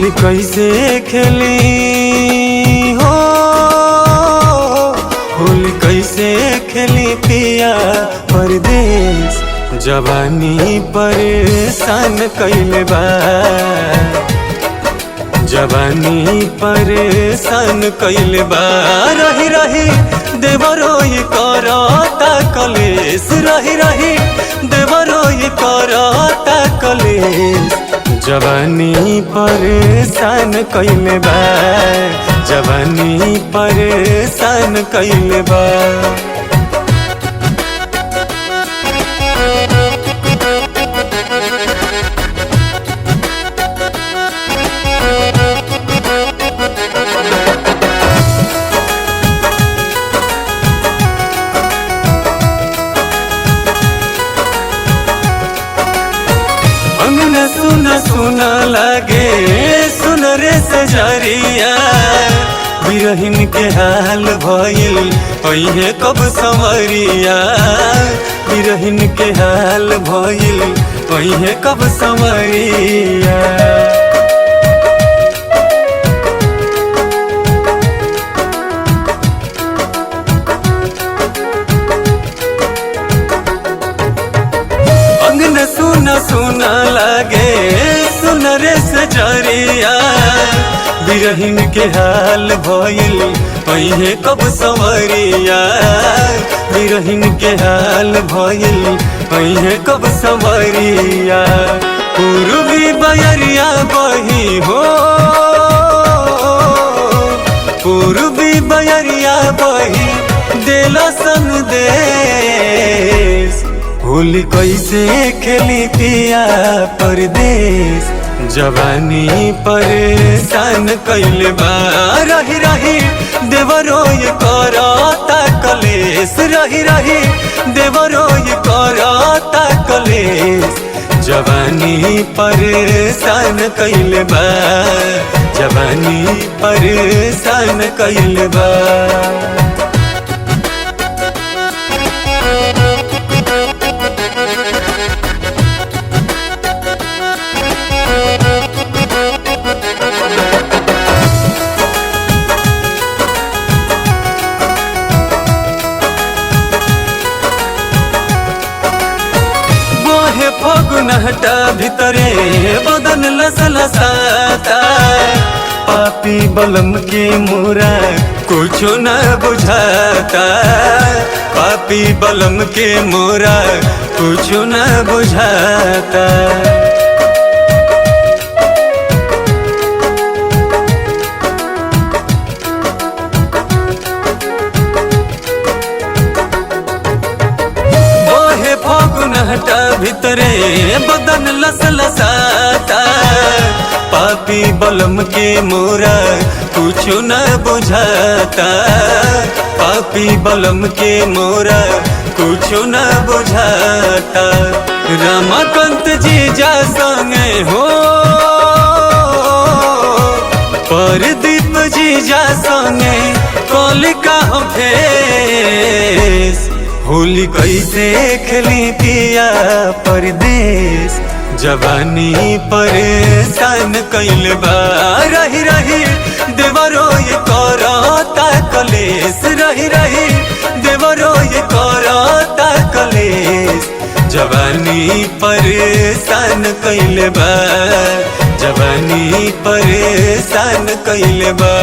होली कैसे खेली हो, होली कैसे खेली पिया परदेस। जवानी परेशान कइले बा, जवानी परेशान कइले बा। रही रही देवरोई करता कलेस, रही रही देवरोई करता कलेस। जवानी परेशान कइले बा, जवानी परेशान कइले बा। सुना सुना लागे सुन रे सजरिया, बिरहिन के हाल भइल ओहे कब संवरिया। बिरहिन के हाल भइल ओहे कब संवरिया। अंगन सुना सुना लागे सुन रे सजरिया, बिरहिन के हाल भइल ओहे कब संवरिया। बिरहिन के हाल भइल ओहे कब संवरिया। पूर्वी बयरिया बही हो, पूर्वी बयरिया बही देला संदेश। होली कैसे खेली पिया परदेस। जवानी परेशान कइले बा, रही रही देवरोई करता कलेस। रही रही देवरोई करता कलेस। जवानी परेशान कइले बा, जवानी परेशान कइले बा। फगुनहटा भितरे बदन लसलसाता। पापी बलम के मोरा कुछो न बुझाता। पापी बलम के मोरा कुछो न बुझाता। फगुनहटा भितरे बदन लसलसाता। पापी बलम के मोरा कुछो न बुझाता। पापी बलम के मोरा कुछो न बुझाता। रमाकांत जीजा संगे हो, परदीप जीजा संगे कलिका फेस। होली कैसे खेली पिया परदेस। जवानी परेशान कइले बा, रही रही देवरोई करता कलेस। रही रही देवरोई करता कलेस। जवानी परेशान कइले बा, जवानी परेशान कइले बा।